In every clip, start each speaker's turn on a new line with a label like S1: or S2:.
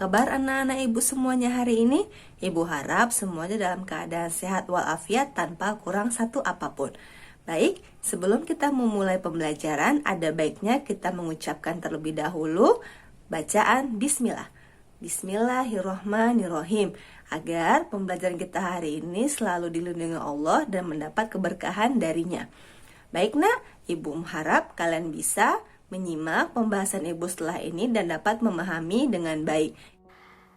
S1: kabar anak-anak ibu semuanya hari ini? Ibu harap semuanya dalam keadaan sehat walafiat tanpa kurang satu apapun. Baik, sebelum kita memulai pembelajaran, ada baiknya kita mengucapkan terlebih dahulu bacaan Bismillah. Bismillahirrohmanirrohim, agar pembelajaran kita hari ini selalu dilindungi Allah dan mendapat keberkahan darinya. Baik nak, ibu harap kalian bisa menyimak pembahasan ibu setelah ini dan dapat memahami dengan baik.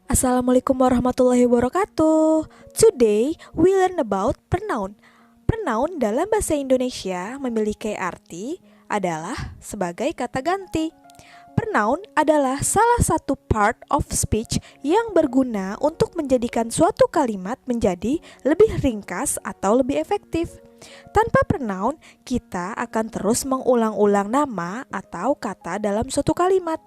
S2: Assalamualaikum warahmatullahi wabarakatuh. Today we learn about pronoun. Pronoun dalam bahasa Indonesia memiliki arti adalah sebagai kata ganti. Pronoun adalah salah satu part of speech yang berguna untuk menjadikan suatu kalimat menjadi lebih ringkas atau lebih efektif. Tanpa pronoun, kita akan terus mengulang-ulang nama atau kata dalam suatu kalimat.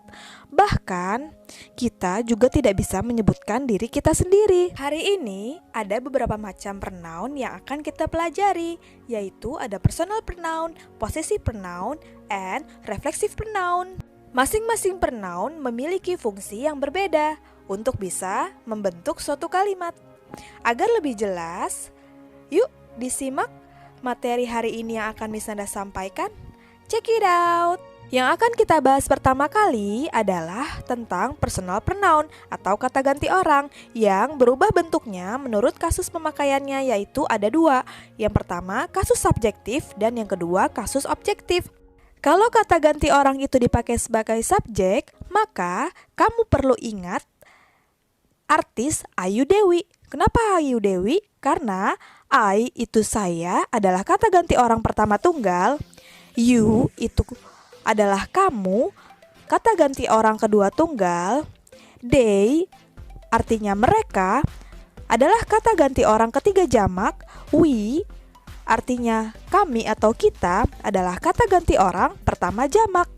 S2: Bahkan, kita juga tidak bisa menyebutkan diri kita sendiri. Hari ini, ada beberapa macam pronoun yang akan kita pelajari, yaitu ada personal pronoun, possessive pronoun, and reflexive pronoun. Masing-masing pronoun memiliki fungsi yang berbeda untuk bisa membentuk suatu kalimat. Agar lebih jelas, yuk disimak materi hari ini yang akan Miss Nanda sampaikan. Check it out! Yang akan kita bahas pertama kali adalah tentang personal pronoun atau kata ganti orang yang berubah bentuknya menurut kasus pemakaiannya, yaitu ada dua. Yang pertama kasus subjektif dan yang kedua kasus objektif. Kalau kata ganti orang itu dipakai sebagai subjek, maka kamu perlu ingat artis Ayu Dewi. Kenapa Ayu Dewi? Karena I itu saya adalah kata ganti orang pertama tunggal, you itu adalah kamu, kata ganti orang kedua tunggal, they artinya mereka adalah kata ganti orang ketiga jamak, we artinya kami atau kita adalah kata ganti orang pertama jamak.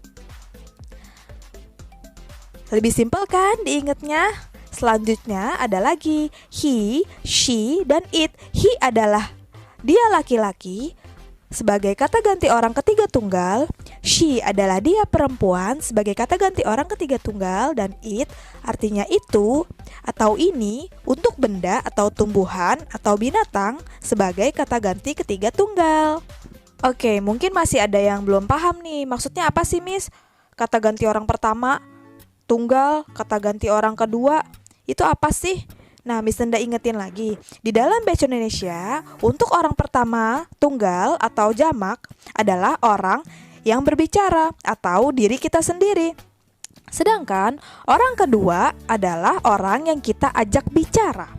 S2: Lebih simpel kan diingatnya? Selanjutnya ada lagi he, she, dan it. He adalah dia laki-laki sebagai kata ganti orang ketiga tunggal. She adalah dia perempuan sebagai kata ganti orang ketiga tunggal. Dan it artinya itu atau ini untuk benda atau tumbuhan atau binatang sebagai kata ganti ketiga tunggal. Oke, mungkin masih ada yang belum paham nih. Maksudnya apa sih, Miss? Kata ganti orang pertama tunggal, kata ganti orang kedua itu apa sih? Nah, Miss Nanda ingetin lagi. Di dalam bahasa Indonesia, untuk orang pertama, tunggal atau jamak adalah orang yang berbicara atau diri kita sendiri. Sedangkan orang kedua adalah orang yang kita ajak bicara.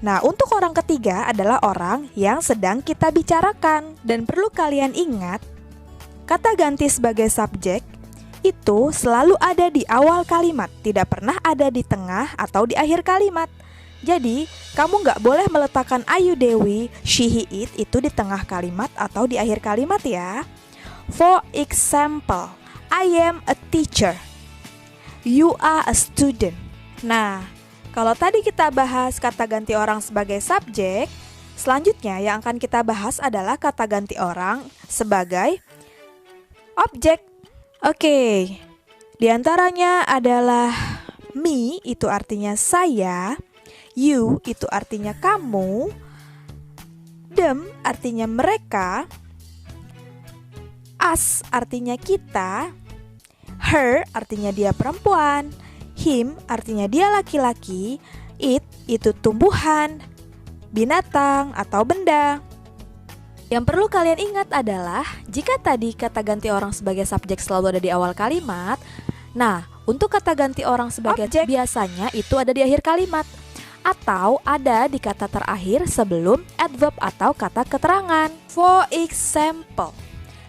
S2: Nah, untuk orang ketiga adalah orang yang sedang kita bicarakan. Dan perlu kalian ingat, kata ganti sebagai subjek itu selalu ada di awal kalimat, tidak pernah ada di tengah atau di akhir kalimat. Jadi, kamu nggak boleh meletakkan Ayu Dewi, she, he, it itu di tengah kalimat atau di akhir kalimat ya. For example, I am a teacher, you are a student. Nah, kalau tadi kita bahas kata ganti orang sebagai subjek, selanjutnya yang akan kita bahas adalah kata ganti orang sebagai objek. Oke, diantaranya adalah me itu artinya saya, you itu artinya kamu, them artinya mereka, us artinya kita, her artinya dia perempuan, him artinya dia laki-laki, it itu tumbuhan, binatang atau benda. Yang perlu kalian ingat adalah jika tadi kata ganti orang sebagai subjek selalu ada di awal kalimat, nah untuk kata ganti orang sebagai objek biasanya itu ada di akhir kalimat atau ada di kata terakhir sebelum adverb atau kata keterangan. For example,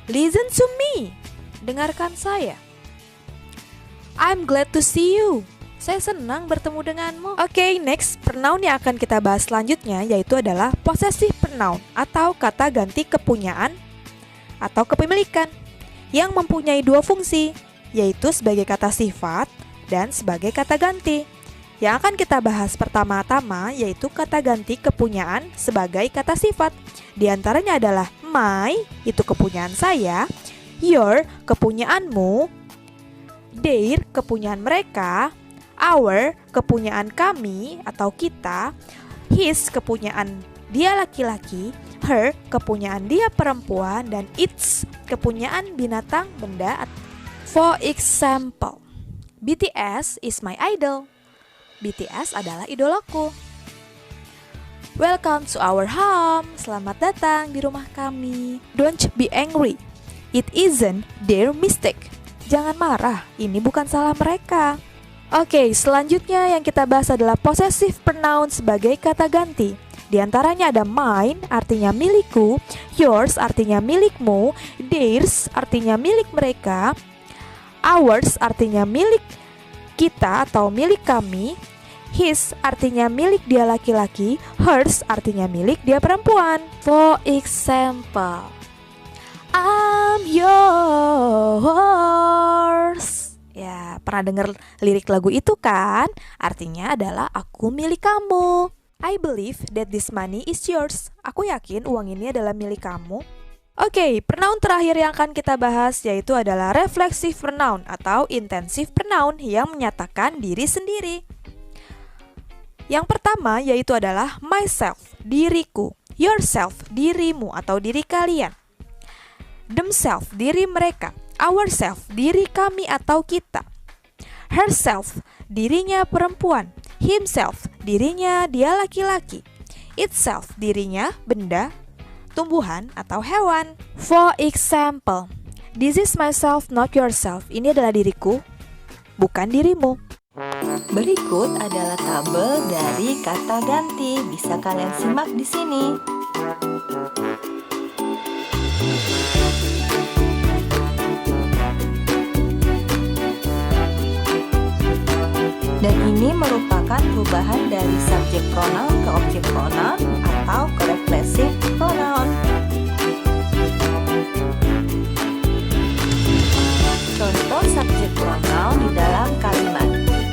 S2: listen to me, dengarkan saya. I'm glad to see you, saya senang bertemu denganmu. Oke, next, pronoun yang akan kita bahas selanjutnya yaitu adalah possessive pronoun atau kata ganti kepunyaan atau kepemilikan yang mempunyai dua fungsi, yaitu sebagai kata sifat dan sebagai kata ganti. Yang akan kita bahas pertama-tama yaitu kata ganti kepunyaan sebagai kata sifat. Di antaranya adalah my, itu kepunyaan saya, your, kepunyaanmu, their, kepunyaan mereka, Our, kepunyaan kami atau kita. His, kepunyaan dia laki-laki. Her, kepunyaan dia perempuan. Dan its, kepunyaan binatang, benda. For example, BTS is my idol. BTS adalah idolaku. Welcome to our home. Selamat datang di rumah kami. Don't be angry. It isn't their mistake. Jangan marah, ini bukan salah mereka. Oke, selanjutnya yang kita bahas adalah possessive pronoun sebagai kata ganti. Di antaranya ada mine, artinya milikku. Yours, artinya milikmu. Theirs, artinya milik mereka. Ours, artinya milik kita atau milik kami. His, artinya milik dia laki-laki. Hers, artinya milik dia perempuan. For example, I'm yours. Ya, pernah dengar lirik lagu itu kan? Artinya adalah aku milik kamu. I believe that this money is yours. Aku yakin uang ini adalah milik kamu. Oke, pronoun terakhir yang akan kita bahas yaitu adalah reflexive pronoun atau intensive pronoun yang menyatakan diri sendiri. Yang pertama yaitu adalah myself, diriku. Yourself, dirimu atau diri kalian. Themselves, diri mereka. Ourself, diri kami atau kita. Herself, dirinya perempuan. Himself, dirinya dia laki-laki. Itself, dirinya benda, tumbuhan atau hewan. For example, this is myself, not yourself. Ini adalah diriku, bukan dirimu.
S1: Berikut adalah tabel dari kata ganti. Bisa kalian simak di sini. Dan ini merupakan perubahan dari subjek pronoun ke objek pronoun atau ke reflexive pronoun. Contoh subjek pronoun di dalam kalimat.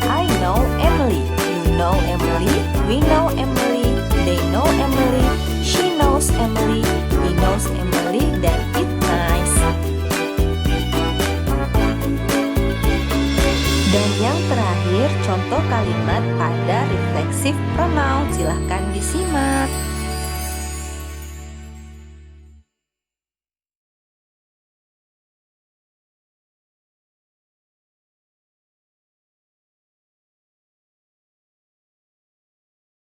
S1: I know Emily, you know Emily, we know Emily, they know Emily, she knows Emily, he knows Emily, dan it's nice. Dan yang terakhir, contoh kalimat pada reflexive pronoun. Silahkan disimak.